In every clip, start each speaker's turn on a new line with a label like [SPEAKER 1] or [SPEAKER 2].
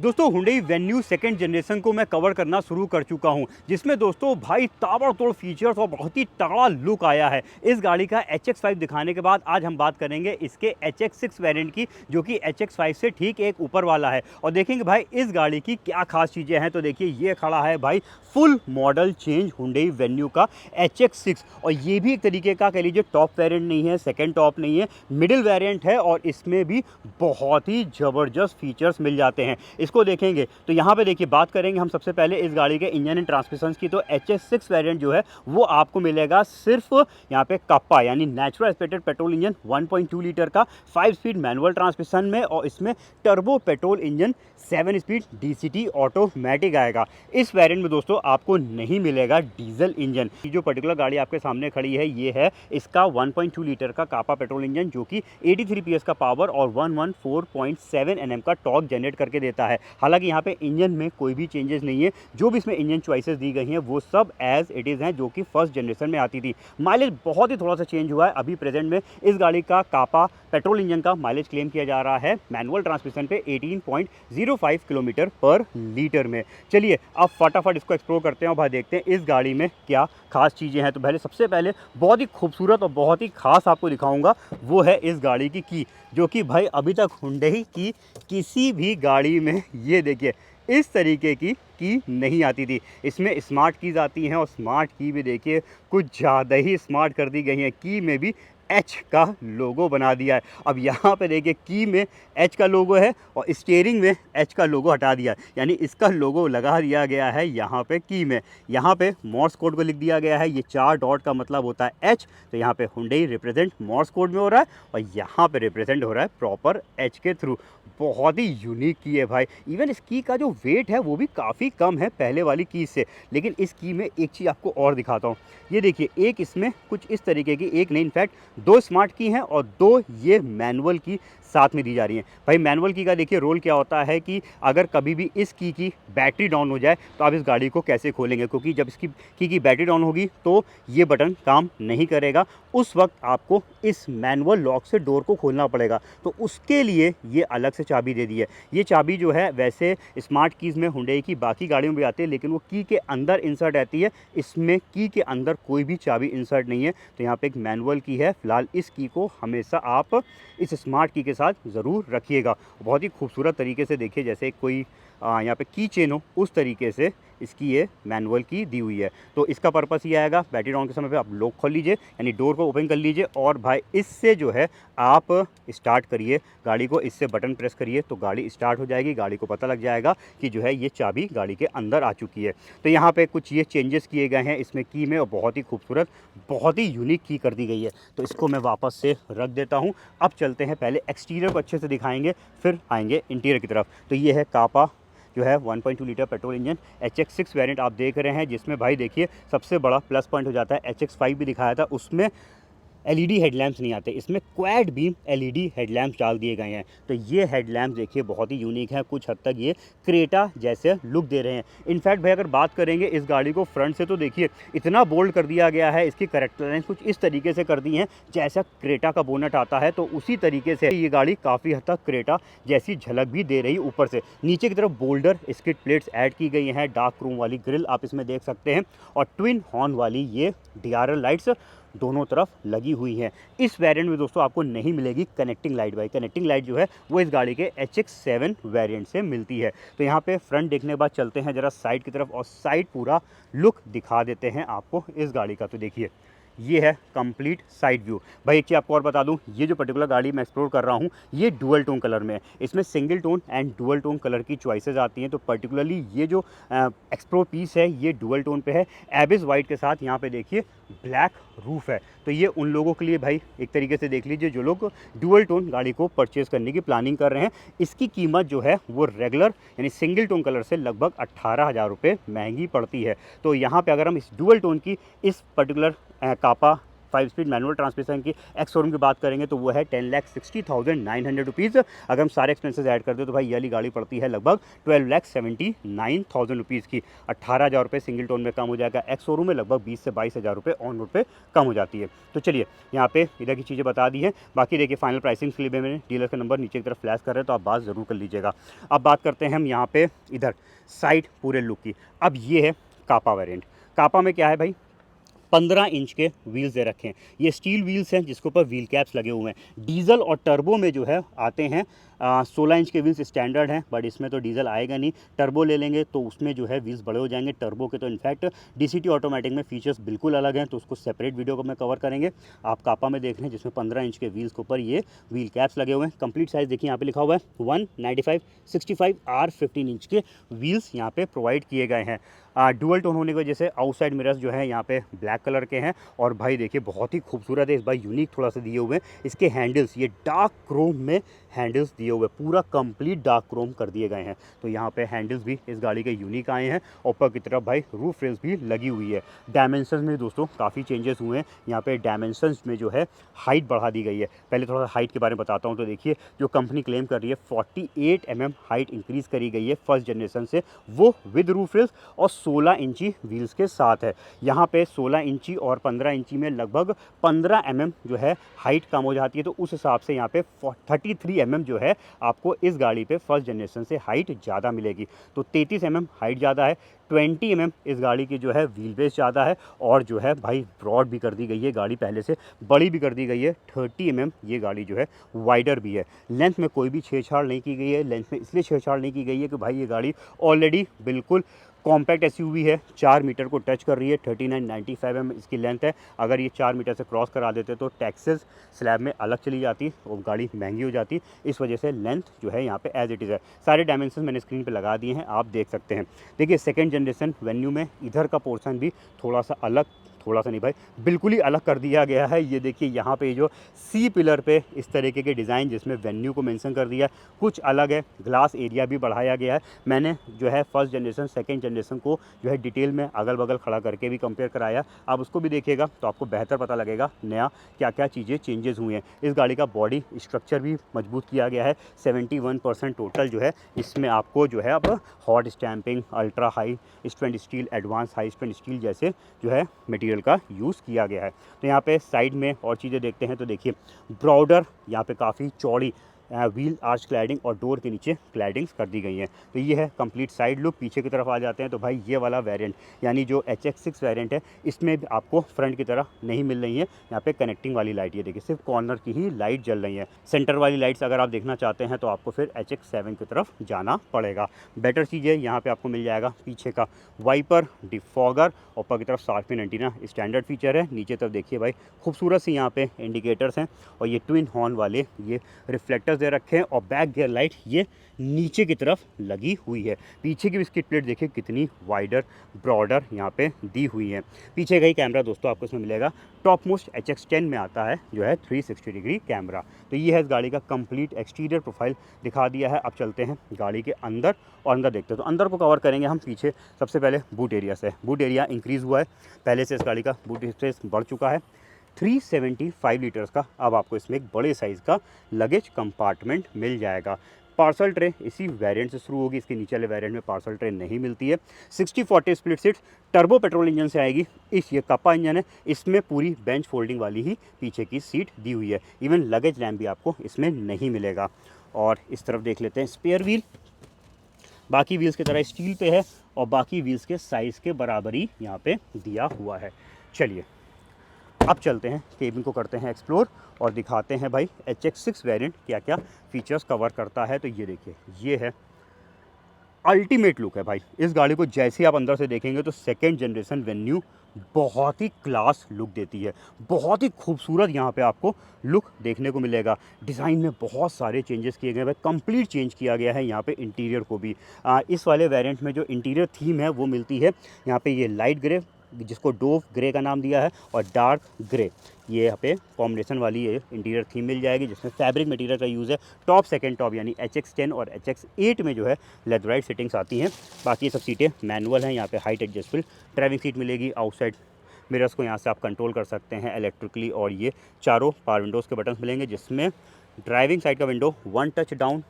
[SPEAKER 1] दोस्तों Hyundai venue second generation को मैं कवर करना शुरू कर चुका हूं, जिसमें दोस्तों भाई ताबड़तोड़ फीचर्स और बहुत ही तगड़ा लुक आया है। इस गाड़ी का HX5 दिखाने के बाद आज हम बात करेंगे इसके HX6 वेरिएंट की, जो कि HX5 से ठीक एक ऊपर वाला है। और देखेंगे भाई इस गाड़ी की क्या खास चीज़ें हैं। तो देखिए ये खड़ा है भाई full model change Hyundai venue का HX6, और ये भी एक तरीके का कह लीजिए टॉप वेरिएंट नहीं है, सेकेंड टॉप नहीं है, मिडिल वेरिएंट है, और इसमें भी बहुत ही ज़बरदस्त फीचर्स मिल जाते हैं। इसको देखेंगे तो यहाँ पे देखिए बात करेंगे हम सबसे पहले इस गाड़ी के इंजन एंड ट्रांसमिशन की। तो HX6 वेरिएंट जो है वो आपको मिलेगा सिर्फ यहाँ पे कप्पा यानी natural aspirated petrol engine 1.2 litre का 5 स्पीड मैनुअल ट्रांसमिशन में, और इसमें turbo petrol engine 7 speed DCT automatic आएगा। इस वेरिएंट में दोस्तों आपको नहीं मिलेगा डीजल इंजन। ये जो पर्टिकुलर गाड़ी आपके सामने खड़ी है ये है इसका 1.2 लीटर का कापा पेट्रोल इंजन, जो कि 83 PS का पावर और 114.7 Nm का टॉर्क जनरेट करके देता है। हालांकि यहाँ पे इंजन में कोई भी चेंजेस नहीं है, जो भी इसमें इंजन चॉइसेस दी गई हैं वो सब एज इट इज़ हैं, जो कि फर्स्ट जनरेशन में आती थी। माइलेज बहुत ही थोड़ा सा चेंज हुआ है। अभी प्रेजेंट में इस गाड़ी का कापा पेट्रोल इंजन का माइलेज क्लेम किया जा रहा है मैनुअल ट्रांसमिशन पे 18.05 किलोमीटर पर लीटर में। चलिए अब फटाफट इसको एक्सप्लोर करते हैं और भाई देखते हैं इस गाड़ी में क्या खास चीज़ें हैं। तो पहले सबसे पहले बहुत ही खूबसूरत और बहुत ही खास आपको दिखाऊंगा वो है इस गाड़ी की, जो कि भाई अभी तक हुंडई की किसी भी गाड़ी में ये देखिए इस तरीके की नहीं आती थी। इसमें स्मार्ट कीज़ आती हैं, और स्मार्ट की भी देखिए कुछ ज़्यादा ही स्मार्ट कर दी गई हैं। की में भी H का लोगो बना दिया है। अब यहाँ पे देखिए की में H का लोगो है और स्टीयरिंग में H का लोगो हटा दिया है, यानी इसका लोगो लगा दिया गया है यहाँ पे की में। यहाँ पे मॉर्स कोड को लिख दिया गया है। ये 4 डॉट का मतलब होता है H, तो यहाँ पे हुंडई रिप्रेजेंट मॉर्स कोड में हो रहा है, और यहाँ पे रिप्रेजेंट हो रहा है प्रॉपर H के थ्रू। बहुत ही यूनिक की है भाई। इवन इस की का जो वेट है वो भी काफ़ी कम है पहले वाली की से। लेकिन इस की में एक चीज़ आपको और दिखाता हूँ। ये देखिए एक इसमें कुछ इस तरीके की, एक नहीं इनफैक्ट 2 स्मार्ट की हैं और 2 ये मैनुअल की साथ में दी जा रही हैं। भाई मैनुअल की का देखिए रोल क्या होता है कि अगर कभी भी इस की बैटरी डाउन हो जाए तो आप इस गाड़ी को कैसे खोलेंगे, क्योंकि जब इसकी की बैटरी डाउन होगी तो ये बटन काम नहीं करेगा। उस वक्त आपको इस मैनुअल लॉक से डोर को खोलना पड़ेगा, तो उसके लिए ये अलग से चाबी दे दी है। ये चाबी जो है वैसे स्मार्ट कीज़ में हुंडई की बाकी गाड़ियों में भी आती है, लेकिन वो की के अंदर इंसर्ट रहती है। इसमें की के अंदर कोई भी चाबी इंसर्ट नहीं है। तो यहाँ पे एक मैनुअल की है। फिलहाल इस की को हमेशा आप इस स्मार्ट की के साथ ज़रूर रखिएगा। बहुत ही खूबसूरत तरीके से देखिए जैसे कोई यहाँ पे की चेन हो उस तरीके से इसकी ये मैनुअल की दी हुई है। तो इसका पर्पस ये आएगा बैटरी डाउन के समय पे आप लॉक खोल लीजिए, यानी डोर को ओपन कर लीजिए, और भाई इससे जो है आप स्टार्ट करिए गाड़ी को, इससे बटन प्रेस करिए तो गाड़ी स्टार्ट हो जाएगी। गाड़ी को पता लग जाएगा कि जो है ये चाबी गाड़ी के अंदर आ चुकी है। तो यहाँ पे कुछ ये चेंजेस किए गए हैं इसमें की में, और बहुत ही खूबसूरत बहुत ही यूनिक की कर दी गई है। तो इसको मैं वापस से रख देता हूँ। अब चलते हैं, पहले एक्सटीरियर को अच्छे से दिखाएंगे फिर आएंगे इंटीरियर की तरफ। तो ये है कापा जो है 1.2 litre petrol engine HX6 variant आप देख रहे हैं, जिसमें भाई देखिए सबसे बड़ा प्लस पॉइंट हो जाता है। HX5 भी दिखाया था, उसमें LED हेडलैम्प्स नहीं आते, इसमें क्वाड बीम LED हेडलैम्प्स डाल दिए गए हैं। तो ये हेडलैम्प्स देखिए बहुत ही यूनिक है, कुछ हद तक ये क्रेटा जैसे लुक दे रहे हैं। इनफैक्ट भाई अगर बात करेंगे इस गाड़ी को फ्रंट से, तो देखिए इतना बोल्ड कर दिया गया है। इसकी करेक्टरलाइंस कुछ इस तरीके से कर दी हैं जैसा क्रेटा का बोनट आता है, तो उसी तरीके से ये गाड़ी काफ़ी हद तक क्रेटा जैसी झलक भी दे रही है। ऊपर से नीचे की तरफ बोल्डर स्किड प्लेट्स ऐड की गई हैं, डार्क क्रोम वाली ग्रिल आप इसमें देख सकते हैं, और ट्विन हॉर्न वाली ये DRL लाइट्स दोनों तरफ लगी हुई हैं। इस वेरिएंट में दोस्तों आपको नहीं मिलेगी कनेक्टिंग लाइट। भाई कनेक्टिंग लाइट जो है वो इस गाड़ी के HX7 वेरिएंट से मिलती है। तो यहाँ पे फ्रंट देखने के बाद चलते हैं जरा साइड की तरफ, और साइड पूरा लुक दिखा देते हैं आपको इस गाड़ी का। तो देखिए ये है कंप्लीट साइड व्यू। भाई एक चीज़ आपको और बता दूं, ये जो पर्टिकुलर गाड़ी मैं एक्सप्लोर कर रहा हूँ ये डुअल टोन कलर में है। इसमें single tone and dual tone colour की चॉइसेस आती हैं। तो पर्टिकुलरली ये जो एक्सप्लोर पीस है ये डुअल टोन पे है, एबिस वाइट के साथ यहाँ पे देखिए ब्लैक रूफ है। तो ये उन लोगों के लिए भाई एक तरीके से देख लीजिए जो लोग डुअल टोन गाड़ी को परचेज़ करने की प्लानिंग कर रहे हैं। इसकी कीमत जो है वो रेगुलर यानी सिंगल टोन कलर से लगभग 18,000 रुपये महंगी पड़ती है। तो यहाँ पे अगर हम इस डुअल टोन की इस पर्टिकुलर कापा 5 स्पीड मैनुअल ट्रांसमिशन की एक्स शोरूम की बात करेंगे तो वो है 10,60,900 रुपीज़। अगर हम सारे एक्सपेंसेस ऐड कर दें तो भाई ये वाली गाड़ी पड़ती है लगभग 12,79,000 रुपीज़ की। 18,000 रुपये सिंगल टोन में कम हो जाएगा, एक्स शोरूम में लगभग 20 से 22,000 रुपये ऑन रोड पे कम हो जाती है। तो चलिए यहाँ पे इधर की चीज़ें बता दी है, बाकी देखिए फाइनल प्राइसिंग के लिए मैंने डीलर का नंबर नीचे की तरफ फ्लैश कर रहे हैं, तो आप बात ज़रूर कर लीजिएगा। अब बात करते हैं हम यहाँ पे इधर साइड पूरे लुक की। अब ये है कापा वेरिएंट। कापा में क्या है भाई, 15 इंच के व्हील्स दे रखे हैं। ये स्टील व्हील्स हैं जिसके ऊपर व्हील कैप्स लगे हुए हैं। डीजल और टर्बो में जो है आते हैं 16 इंच के व्हील्स स्टैंडर्ड हैं, बट इसमें तो डीजल आएगा नहीं। टर्बो ले लेंगे तो उसमें जो है व्हील्स बड़े हो जाएंगे टर्बो के। तो इनफैक्ट डीसीटी ऑटोमेटिक में फीचर्स बिल्कुल अलग हैं, तो उसको सेपरेट वीडियो को मैं कवर करेंगे। आप कापा में देख रहे हैं जिसमें 15 इंच के व्हील्स के ऊपर ये व्हील कैप्स लगे हुए हैं। कंप्लीट साइज़ देखिए यहाँ पे लिखा हुआ है 195/65 R15 इंच के व्हील्स यहाँ पे प्रोवाइड किए गए हैं। डुअल टोन होने की वजह से आउटसाइड मिरर्स जो है यहाँ पे ब्लैक कलर के हैं, और भाई देखिए बहुत ही खूबसूरत है। इस बार यूनिक थोड़ा सा दिए हुए हैं। इसके हैंडल्स ये डार्क क्रोम में हैंडल्स दिए हुए, पूरा कंप्लीट डार्क क्रोम कर दिए गए हैं। तो यहाँ पे हैंडल्स भी इस गाड़ी के यूनिक आए हैं। ऊपर की तरफ भाई रूफ रेल्स भी लगी हुई है। डायमेंशंस में दोस्तों काफ़ी चेंजेस हुए हैं। यहाँ पे डायमेंशंस में जो है हाइट बढ़ा दी गई है। पहले थोड़ा सा हाइट के बारे में बताता हूँ। तो देखिए जो कंपनी क्लेम कर रही है 48 mm हाइट इंक्रीज़ करी गई है फर्स्ट जनरेशन से, वो विद रूफ रेल्स और 16 इंची व्हील्स के साथ है। यहाँ पे 16 इंची और 15 इंची में लगभग 15 mm जो है हाइट कम हो जाती है। तो उस हिसाब से यहाँ पे 33 mm जो है आपको इस गाड़ी पे फर्स्ट जनरेशन से हाइट ज़्यादा मिलेगी। तो 33 mm हाइट ज़्यादा है, 20 mm इस गाड़ी की जो है व्हील बेस ज़्यादा है, और जो है भाई ब्रॉड भी कर दी गई है गाड़ी, पहले से बड़ी भी कर दी गई है। 30 mm ये गाड़ी जो है वाइडर भी है। लेंथ में कोई भी छेड़छाड़ नहीं की गई है। लेंथ में इसलिए छेड़छाड़ नहीं की गई है कि भाई ये गाड़ी ऑलरेडी बिल्कुल कॉम्पैक्ट एसयूवी है, 4 मीटर को टच कर रही है। 3995 mm इसकी लेंथ है। अगर ये 4 मीटर से क्रॉस करा देते तो टैक्सेस स्लैब में अलग चली जाती और गाड़ी महंगी हो जाती। इस वजह से लेंथ जो है यहाँ पे एज इट इज़ है। सारे डायमेंशन मैंने स्क्रीन पे लगा दिए हैं, आप देख सकते हैं। देखिए सेकेंड जनरेशन वेन्यू में इधर का पोर्शन भी थोड़ा सा अलग, थोड़ा सा नहीं भाई बिल्कुल ही अलग कर दिया गया है। ये देखिए यहाँ पे जो सी पिलर पे इस तरीके के डिज़ाइन जिसमें वेन्यू को मेंशन कर दिया है, कुछ अलग है। ग्लास एरिया भी बढ़ाया गया है। मैंने जो है फर्स्ट जनरेशन सेकंड जनरेशन को जो है डिटेल में अगल बगल खड़ा करके भी कंपेयर कराया। आप उसको भी देखिएगा तो आपको बेहतर पता लगेगा नया क्या क्या चीज़ें चेंजेस हुई हैं। इस गाड़ी का बॉडी स्ट्रक्चर भी मजबूत किया गया है। 71% टोटल जो है इसमें आपको जो है अब hot stamping, ultra high strength steel, advance high strength steel जैसे जो है मटेरियल का यूज़ किया गया है। तो यहाँ पे साइड में और चीज़ें देखते हैं तो देखिए ब्रॉडर यहाँ पे काफ़ी चौड़ी व्हील आर्च क्लैडिंग और डोर के नीचे क्लैडिंग्स कर दी गई हैं। तो ये है कंप्लीट साइड लुक। पीछे की तरफ आ जाते हैं तो भाई ये वाला वेरिएंट यानी जो HX6 वेरिएंट है इसमें भी आपको फ्रंट की तरह नहीं मिल रही है। यहाँ पे कनेक्टिंग वाली लाइट, ये देखिए सिर्फ कॉर्नर की ही लाइट जल रही है। सेंटर वाली लाइट्स अगर आप देखना चाहते हैं तो आपको फिर HX7 की तरफ जाना पड़ेगा। बेटर चीज़ है यहाँ पे आपको मिल जाएगा पीछे का वाइपर, डिफॉगर, ऊपर की तरफ शार्क एंटीना स्टैंडर्ड फीचर है। नीचे तरफ देखिए भाई खूबसूरत सी यहाँ पे इंडिकेटर्स हैं, और ये ट्विन हॉर्न वाले ये रिफ्लेक्टर्स दे रखे हैं, और बैक गियर लाइट ये नीचे की तरफ लगी हुई है। पीछे की भी स्किड प्लेट देखिए कितनी वाइडर ब्रॉडर यहाँ पे दी हुई है। पीछे का ही कैमरा दोस्तों आपको इसमें मिलेगा टॉप मोस्ट HX10 में आता है जो है 360 डिग्री कैमरा। तो ये है इस गाड़ी का कंप्लीट एक्सटीरियर प्रोफाइल दिखा दिया है। अब चलते हैं गाड़ी के अंदर और अंदर देखते हैं। तो अंदर को कवर करेंगे हम पीछे सबसे पहले बूट एरिया से। बूट एरिया इंक्रीज़ हुआ है, पहले से इस गाड़ी का बूट स्पेस बढ़ चुका है। 375 लीटर्स का अब आपको इसमें एक बड़े साइज़ का लगेज कंपार्टमेंट मिल जाएगा। पार्सल ट्रे इसी वेरिएंट से शुरू होगी, इसके नीचे वाले वेरिएंट में पार्सल ट्रे नहीं मिलती है। 60-40 split seats turbo petrol engine से आएगी। इस ये कपा इंजन है, इसमें पूरी बेंच फोल्डिंग वाली ही पीछे की सीट दी हुई है। इवन लगेज लैम्प भी आपको इसमें नहीं मिलेगा। और इस तरफ देख लेते हैं स्पेयर व्हील, बाकी व्हील्स की तरह स्टील पे है और बाकी व्हील्स के साइज़ के बराबर ही यहाँ पे दिया हुआ है। चलिए अब चलते हैं केबिन को करते हैं एक्सप्लोर और दिखाते हैं भाई HX6 वेरिएंट क्या क्या फीचर्स कवर करता है। तो ये देखिए ये है अल्टीमेट लुक है भाई इस गाड़ी को। जैसे आप अंदर से देखेंगे तो सेकेंड जनरेशन वेन्यू बहुत ही क्लास लुक देती है। बहुत ही खूबसूरत यहाँ पे आपको लुक देखने को मिलेगा। डिज़ाइन में बहुत सारे चेंजेस किए गए हैं, कंप्लीट चेंज किया गया है यहाँ पे इंटीरियर को भी। इस वाले वेरिएंट में जो इंटीरियर थीम है वो मिलती है यहाँ पे ये लाइट ग्रे, जिसको डोव ग्रे का नाम दिया है, और डार्क ग्रे, ये यहाँ पे कॉम्बिनेशन वाली ये इंटीरियर थीम मिल जाएगी जिसमें फैब्रिक मटेरियल का यूज़ है। टॉप सेकंड टॉप यानी HX10 और HX8 में जो है लेदराइट सीटिंग्स आती हैं। बाकी ये सब सीटें मैनुअल हैं। यहाँ पे हाइट एडजस्टेबल ड्राइविंग सीट मिलेगी, आउटसाइड मिरर्स को यहाँ से आप कंट्रोल कर सकते हैं इलेक्ट्रिकली। और ये चारों पावर विंडोज़ के बटन्स मिलेंगे, जिसमें ड्राइविंग साइड का window 1 touch down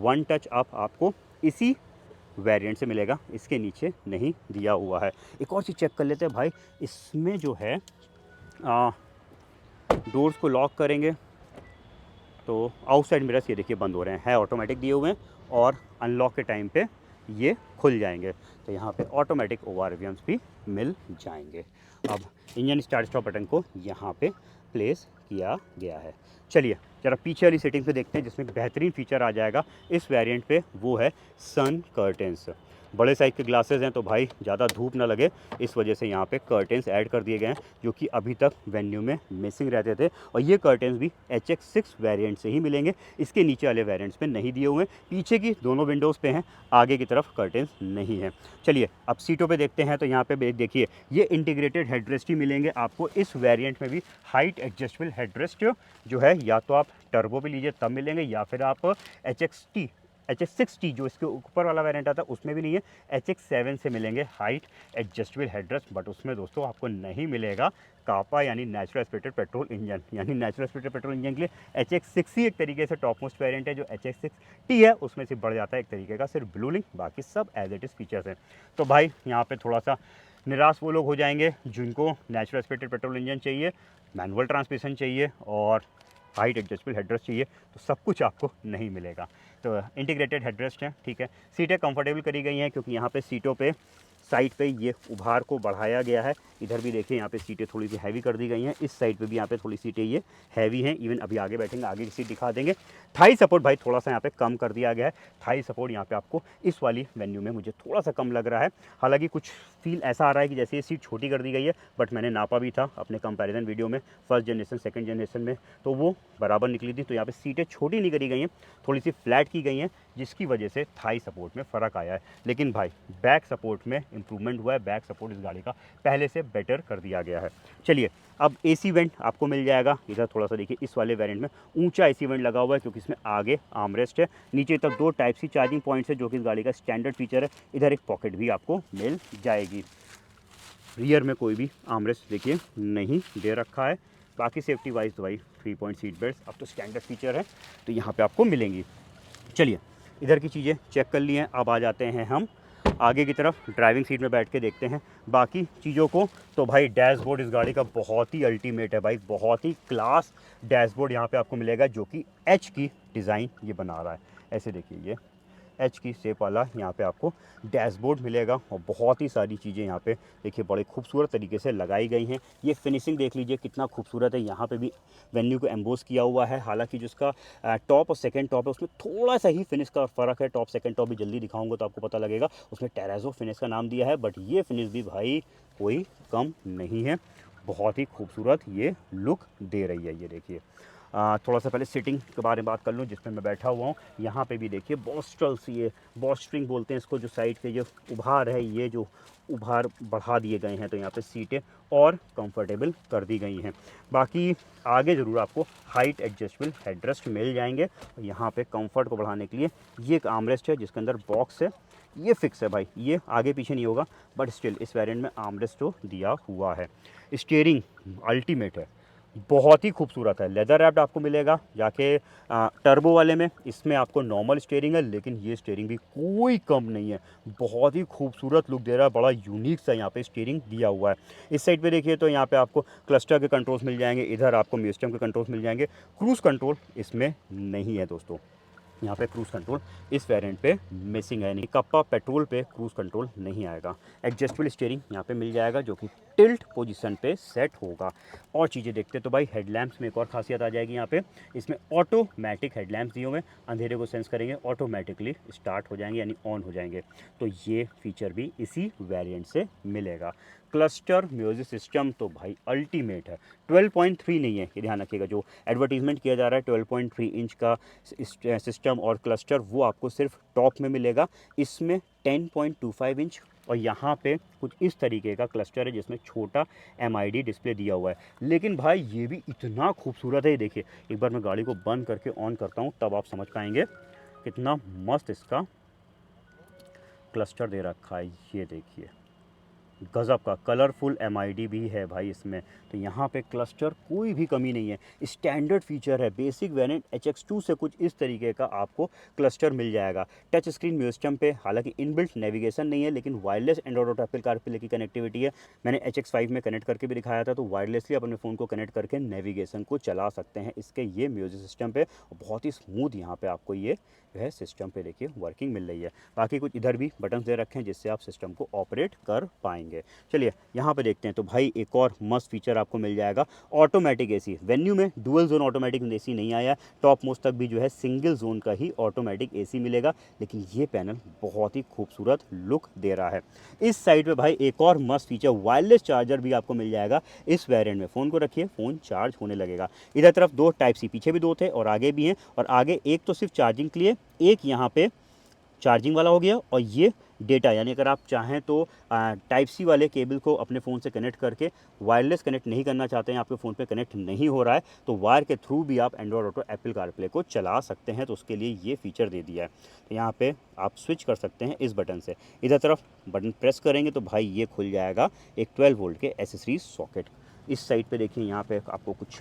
[SPEAKER 1] 1 touch up आपको इसी वेरिएंट से मिलेगा, इसके नीचे नहीं दिया हुआ है। एक और चीज़ चेक कर लेते हैं भाई, इसमें जो है डोर्स को लॉक करेंगे तो आउटसाइड मिरर्स ये देखिए बंद हो रहे हैं, ऑटोमेटिक दिए हुए हैं, और अनलॉक के टाइम पे ये खुल जाएंगे। तो यहाँ पे ऑटोमेटिक ORVMs भी मिल जाएंगे। अब इंजन स्टार्ट स्टॉप बटन को यहाँ पे प्लेस किया गया है। चलिए ज़रा पीछे वाली सेटिंग पे देखते हैं, जिसमें बेहतरीन फीचर आ जाएगा इस वेरिएंट पे, वो है सन कर्टेंस। बड़े साइज़ के ग्लासेस हैं तो भाई ज़्यादा धूप ना लगे, इस वजह से यहाँ पे कर्टेंस ऐड कर दिए गए हैं, जो कि अभी तक वेन्यू में मिसिंग रहते थे। और ये कर्टेंस भी HX6 वेरिएंट से ही मिलेंगे, इसके नीचे वाले वेरिएंट्स में नहीं दिए हुए हैं। पीछे की दोनों विंडोज़ पे हैं, आगे की तरफ कर्टेंस नहीं है। चलिए अब सीटों पे देखते हैं। तो यहाँ पे देखिए ये इंटीग्रेटेड हेडरेस्ट ही मिलेंगे आपको इस वेरिएंट में भी। हाइट एडजस्टेबल हेडरेस्ट जो है, या तो आप टर्बो पे लीजिए तब मिलेंगे, या फिर आप HX6T जो इसके ऊपर वाला वेरिएंट आता है उसमें भी नहीं है, HX7 से मिलेंगे हाइट एडजस्टेबल हेडरेस्ट। बट उसमें दोस्तों आपको नहीं मिलेगा कापा यानी नेचुरल एस्पिरेटेड पेट्रोल इंजन। यानी नेचुरल एस्पिरेटेड पेट्रोल इंजन के लिए HX6 ही एक तरीके से टॉप मोस्ट वेरिएंट है। जो HX6T है उसमें से बढ़ जाता है एक तरीके का सिर्फ ब्लू लिंक, बाकी सब एज इट इज़ फीचर्स हैं। तो भाई यहाँ पे थोड़ा सा निराश वो लोग हो जाएंगे जिनको नेचुरल एस्पिरेटेड पेट्रोल इंजन चाहिए, मैनुअल ट्रांसमिशन चाहिए और हाइट एडजस्टेबल हेडरेस्ट चाहिए, तो सब कुछ आपको नहीं मिलेगा। तो इंटीग्रेटेड हेडरेस्ट है, ठीक है। सीटें कंफर्टेबल करी गई हैं, क्योंकि यहाँ पे सीटों पे साइड पे ये उभार को बढ़ाया गया है। इधर भी देखिए यहाँ पे सीटें थोड़ी सी हैवी कर दी गई हैं, इस साइड पे भी यहाँ पे थोड़ी सीटें ये हैवी हैं। इवन अभी आगे बैठेंगे, आगे की सीट दिखा देंगे। थाई सपोर्ट भाई थोड़ा सा यहाँ पे कम कर दिया गया है। थाई सपोर्ट यहाँ पे आपको इस वाली वेन्यू में मुझे थोड़ा सा कम लग रहा है। हालांकि कुछ फील ऐसा आ रहा है कि जैसे ये सीट छोटी कर दी गई है, बट मैंने नापा भी था अपने कंपैरिजन वीडियो में फर्स्ट जनरेशन सेकंड जनरेशन में, तो वो बराबर निकली थी। तो यहाँ पे सीटें छोटी नहीं करी गई हैं, थोड़ी सी फ्लैट की गई हैं, जिसकी वजह से थाई सपोर्ट में फ़र्क आया है। लेकिन भाई बैक सपोर्ट में इंप्रूवमेंट हुआ है, बैक सपोर्ट इस गाड़ी का पहले से बेटर कर दिया गया है। चलिए अब AC वेंट आपको मिल जाएगा। इधर थोड़ा सा देखिए, इस वाले वेरिएंट में ऊंचा AC वेंट लगा हुआ है, क्योंकि इसमें आगे आर्मरेस्ट है, नीचे तक 2 टाइप सी चार्जिंग पॉइंट्स है, जो कि इस गाड़ी का स्टैंडर्ड फीचर है। इधर एक पॉकेट भी आपको मिल जाएगी। रियर में कोई भी आर्मरेस्ट देखिए नहीं दे रखा है। बाकी सेफ्टी वाइज तो भाई 3 पॉइंट सीट बेल्ट अब तो स्टैंडर्ड फीचर है, तो यहाँ पे आपको मिलेंगी। चलिए इधर की चीज़ें चेक कर ली हैं, अब आ जाते हैं हम आगे की तरफ। ड्राइविंग सीट में बैठ के देखते हैं बाकी चीज़ों को। तो भाई डैशबोर्ड इस गाड़ी का बहुत ही अल्टीमेट है भाई, बहुत ही क्लास डैशबोर्ड यहाँ पे आपको मिलेगा, जो कि H की डिज़ाइन ये बना रहा है। ऐसे देखिए ये H की शेप वाला यहाँ पे आपको डैशबोर्ड मिलेगा, और बहुत ही सारी चीज़ें यहाँ पे देखिए बड़े खूबसूरत तरीके से लगाई गई हैं। ये फिनिशिंग देख लीजिए कितना खूबसूरत है, यहाँ पे भी वेन्यू को एम्बोस किया हुआ है। हालांकि जो इसका टॉप और सेकंड टॉप है उसमें थोड़ा सा ही फिनिश का फ़र्क है। टॉप सेकंड टॉप भी जल्दी दिखाऊंगा तो आपको पता लगेगा, उसमें टेराजो फिनिश का नाम दिया है, बट ये फिनिश भी भाई कोई कम नहीं है, बहुत ही खूबसूरत ये लुक दे रही है। ये देखिए थोड़ा सा पहले सीटिंग के बारे में बात कर लूँ जिसमें मैं बैठा हुआ हूँ। यहाँ पे भी देखिए बॉस्ट्रल्स, ये बॉस्ट्रिंग बोलते हैं इसको, जो साइड के जो उभार है, ये जो उभार बढ़ा दिए गए हैं, तो यहाँ पे सीटें और कंफर्टेबल कर दी गई हैं। बाकी आगे ज़रूर आपको हाइट एडजस्टेबल हेडरेस्ट मिल जाएंगे। यहाँ पे कंफर्ट को बढ़ाने के लिए ये एक आर्मरेस्ट है जिसके अंदर बॉक्स है, ये फिक्स है भाई, ये आगे पीछे नहीं होगा, बट स्टिल इस वेरिएंट में आर्मरेस्ट तो दिया हुआ है। स्टीयरिंग अल्टीमेट है, बहुत ही खूबसूरत है, लेदर रैप्ड आपको मिलेगा। जाके टर्बो वाले में इसमें आपको नॉर्मल स्टीयरिंग है, लेकिन ये स्टीयरिंग भी कोई कम नहीं है, बहुत ही खूबसूरत लुक दे रहा है, बड़ा यूनिक सा यहाँ पे स्टीयरिंग दिया हुआ है। इस साइड पे देखिए तो यहाँ पे आपको क्लस्टर के कंट्रोल्स मिल जाएंगे, इधर आपको म्यूजियम के कंट्रोल्स मिल जाएंगे। क्रूज़ कंट्रोल इसमें नहीं है दोस्तों, यहाँ पे क्रूज़ कंट्रोल इस वेरिएंट पे मिसिंग है, नहीं कप्पा पेट्रोल पे क्रूज़ कंट्रोल नहीं आएगा। एडजस्टेबल स्टीयरिंग यहाँ पे मिल जाएगा, जो कि टिल्ट पोजीशन पे सेट होगा। और चीज़ें देखते तो भाई हेडलैम्प्स में एक और खासियत आ जाएगी यहाँ पे, इसमें ऑटोमेटिक हेडलैम्प्स दिए हुए हैं, अंधेरे को सेंस करेंगे ऑटोमेटिकली स्टार्ट हो जाएंगे यानी ऑन हो जाएंगे। तो ये फीचर भी इसी वेरिएंट से मिलेगा। क्लस्टर म्यूजिक सिस्टम तो भाई अल्टीमेट है, 12.3 नहीं है, ये ध्यान रखिएगा। जो एडवर्टीजमेंट किया जा रहा है 12.3 इंच का सिस्टम और क्लस्टर, वो आपको सिर्फ टॉप में मिलेगा। इसमें 10.25 इंच और यहाँ पे कुछ इस तरीके का क्लस्टर है जिसमें छोटा MID डिस्प्ले दिया हुआ है। लेकिन भाई ये भी इतना खूबसूरत है, देखिए एक बार मैं गाड़ी को बंद करके ऑन करता हूँ तब आप समझ पाएंगे कितना मस्त इसका क्लस्टर दे रखा है। ये देखिए गज़ब का कलरफुल MID भी है भाई इसमें। तो यहाँ पे क्लस्टर कोई भी कमी नहीं है, स्टैंडर्ड फीचर है। बेसिक वेरिएंट HX2 से कुछ इस तरीके का आपको क्लस्टर मिल जाएगा। टच स्क्रीन म्यूजिक सिस्टम पे हालांकि इनबिल्ट नेविगेशन नहीं है, लेकिन wireless Android auto Apple CarPlay की कनेक्टिविटी है। मैंने HX5 में कनेक्ट करके भी दिखाया था, तो वायरलेसली अपने फ़ोन को कनेक्ट करके नेविगेशन को चला सकते हैं इसके ये म्यूजिक सिस्टम पे। बहुत ही स्मूथ यहाँ पे आपको ये जो है सिस्टम पे देखिए वर्किंग मिल रही है। बाकी कुछ इधर भी बटन्स दे रखे हैं जिससे आप सिस्टम को ऑपरेट कर पाएंगे। चलिए यहाँ पे देखते हैं। तो भाई एक और मस्त फीचर आपको मिल जाएगा, ऑटोमेटिक AC। वेन्यू में डुअल जोन ऑटोमेटिक AC नहीं आया, टॉप मोस्ट तक भी जो है सिंगल जोन का ही ऑटोमेटिक AC मिलेगा, लेकिन ये पैनल बहुत ही खूबसूरत लुक दे रहा है। इस साइड पे भाई एक और मस्त फीचर, वायरलेस चार्जर भी आपको मिल जाएगा इस वेरिएंट में। फ़ोन को रखिए, फ़ोन चार्ज होने लगेगा। इधर तरफ 2 Type-C, पीछे भी 2 थे और आगे भी हैं, और आगे एक तो सिर्फ चार्जिंग के लिए, एक यहाँ पे चार्जिंग वाला हो गया, और ये डेटा, यानी अगर आप चाहें तो Type-C वाले केबल को अपने फ़ोन से कनेक्ट करके वायरलेस कनेक्ट नहीं करना चाहते हैं, आपके फ़ोन पे कनेक्ट नहीं हो रहा है, तो वायर के थ्रू भी आप एंड्रॉइड ऑटो एप्पल कारप्ले को चला सकते हैं। तो उसके लिए ये फीचर दे दिया है। तो यहाँ पे आप स्विच कर सकते हैं इस बटन से। इधर तरफ बटन प्रेस करेंगे तो भाई ये खुल जाएगा एक 12 वोल्ट के एसेसरीज सॉकेट। इस साइड पे देखिए, यहाँ पे आपको कुछ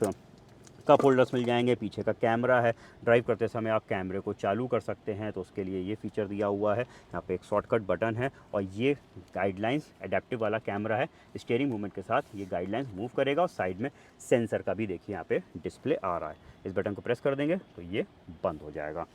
[SPEAKER 1] कप होल्डर्स मिल जाएंगे। पीछे का कैमरा है, ड्राइव करते समय आप कैमरे को चालू कर सकते हैं, तो उसके लिए ये फीचर दिया हुआ है। यहाँ पे एक शॉर्टकट बटन है, और ये गाइडलाइंस एडेप्टिव वाला कैमरा है। स्टीयरिंग मूवमेंट के साथ ये गाइडलाइंस मूव करेगा, और साइड में सेंसर का भी देखिए यहाँ पे डिस्प्ले आ रहा है। इस बटन को प्रेस कर देंगे तो ये बंद हो जाएगा।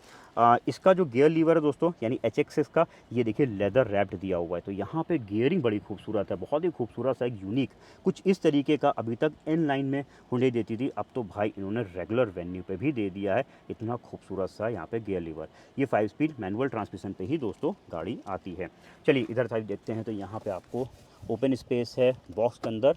[SPEAKER 1] इसका जो गियर लीवर है दोस्तों, यानी HX6 का, ये देखिए लेदर रैप्ड दिया हुआ है। तो यहाँ पे गियरिंग बड़ी खूबसूरत है, बहुत ही खूबसूरत सा, एक यूनिक कुछ इस तरीके का अभी तक इन लाइन में हुंडई देती थी, अब तो भाई इन्होंने रेगुलर वेन्यू पे भी दे दिया है। इतना खूबसूरत सा यहाँ पे गियर लीवर। ये 5 स्पीड मैनुअल ट्रांसमिशन पे ही दोस्तों गाड़ी आती है। चलिए इधर साइड देखते हैं। तो यहाँ पे आपको ओपन स्पेस है बॉक्स के अंदर।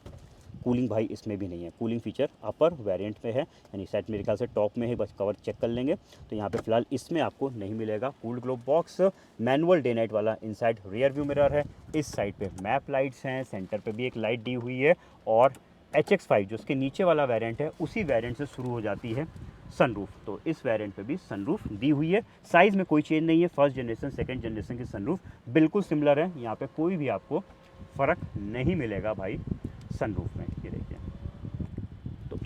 [SPEAKER 1] कूलिंग भाई इसमें भी नहीं है, कूलिंग फीचर अपर वेरिएंट में है, यानी शायद मेरे ख्याल से टॉप में है, बस कवर चेक कर लेंगे। तो यहाँ पे फिलहाल इसमें आपको नहीं मिलेगा cooled globe box. Manual day night वाला इनसाइड रियर व्यू मिरर है। इस साइड पे मैप लाइट्स हैं, सेंटर पे भी एक लाइट दी हुई है, और HX5 जो उसके नीचे वाला वेरिएंट है, उसी वेरिएंट से शुरू हो जाती है सनरूफ। तो इस वेरिएंट पे भी सनरूफ दी हुई है। साइज़ में कोई चेंज नहीं है, फर्स्ट जनरेशन सेकंड जनरेशन की सनरूफ बिल्कुल सिमिलर है। यहाँ पे कोई भी आपको फ़र्क नहीं मिलेगा भाई सनरूफ में। ये देखिए, तो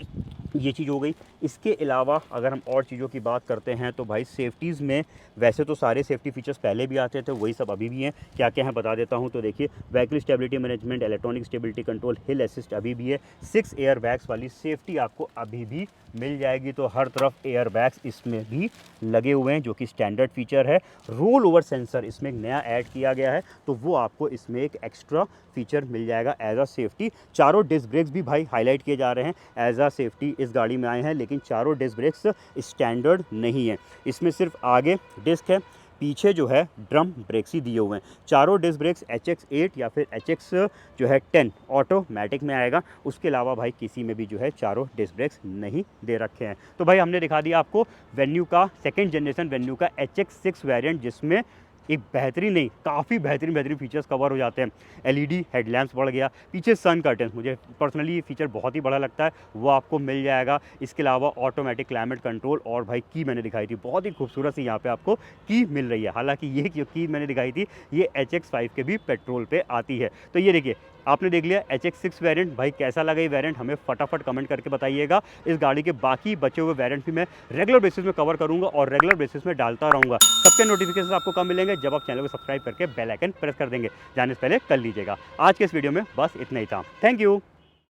[SPEAKER 1] ये चीज़ हो गई। इसके अलावा अगर हम और चीज़ों की बात करते हैं तो भाई सेफ्टीज़ में वैसे तो सारे सेफ्टी फीचर्स पहले भी आते थे, वही सब अभी भी हैं। क्या क्या है बता देता हूं। तो देखिए, vehicle stability management, electronic stability control, हिल असिस्ट अभी भी है। 6 एयर बैग्स वाली सेफ्टी आपको अभी भी मिल जाएगी। तो हर तरफ एयर बैग्स इसमें भी लगे हुए हैं, जो कि स्टैंडर्ड फीचर है। रोल ओवर सेंसर इसमें एक नया ऐड किया गया है, तो वो आपको इसमें एक एक्स्ट्रा फीचर मिल जाएगा एज अ सेफ्टी। चारों डिस्क ब्रेक्स भी भाई हाईलाइट किए जा रहे हैं, एज अ सेफ्टी इस गाड़ी में आए हैं, लेकिन चारों डिस्क ब्रेक्स स्टैंडर्ड नहीं है। इसमें सिर्फ आगे डिस्क है, पीछे जो है ड्रम ब्रेक्स ही दिए हुए हैं। चारों डिस्क ब्रेक्स HX8 या फिर HX जो है 10 ऑटोमेटिक में आएगा। उसके अलावा भाई किसी में भी जो है चारों डिस्क ब्रेक्स नहीं दे रखे हैं। तो भाई हमने दिखा दिया आपको वेन्यू का सेकंड जनरेशन वेन्यू का HX6 वेरिएंट, जिसमें एक बेहतरीन नहीं, काफ़ी बेहतरीन फीचर्स कवर हो जाते हैं। LED हेडलैम्प्स बढ़ गया, पीछे सन कर्टन, मुझे पर्सनली ये फीचर बहुत ही बड़ा लगता है, वो आपको मिल जाएगा। इसके अलावा ऑटोमेटिक क्लाइमेट कंट्रोल, और भाई की मैंने दिखाई थी बहुत ही खूबसूरत सी यहाँ पे आपको की मिल रही है। हालांकि ये जो की मैंने दिखाई थी ये HX5 के भी पेट्रोल पे आती है। तो ये देखिए, आपने देख लिया HX6 वेरिएंट। भाई कैसा लगा ये वेरिएंट हमें फटाफट कमेंट करके बताइएगा। इस गाड़ी के बाकी बचे हुए वेरिएंट भी मैं रेगुलर बेसिस में कवर करूंगा और रेगुलर बेसिस में डालता रहूंगा। सबके नोटिफिकेशन आपको कब मिलेंगे? जब आप चैनल को सब्सक्राइब करके बेल आइकन प्रेस कर देंगे। जाने से पहले कर लीजिएगा। आज के इस वीडियो में बस इतना ही था। Thank you.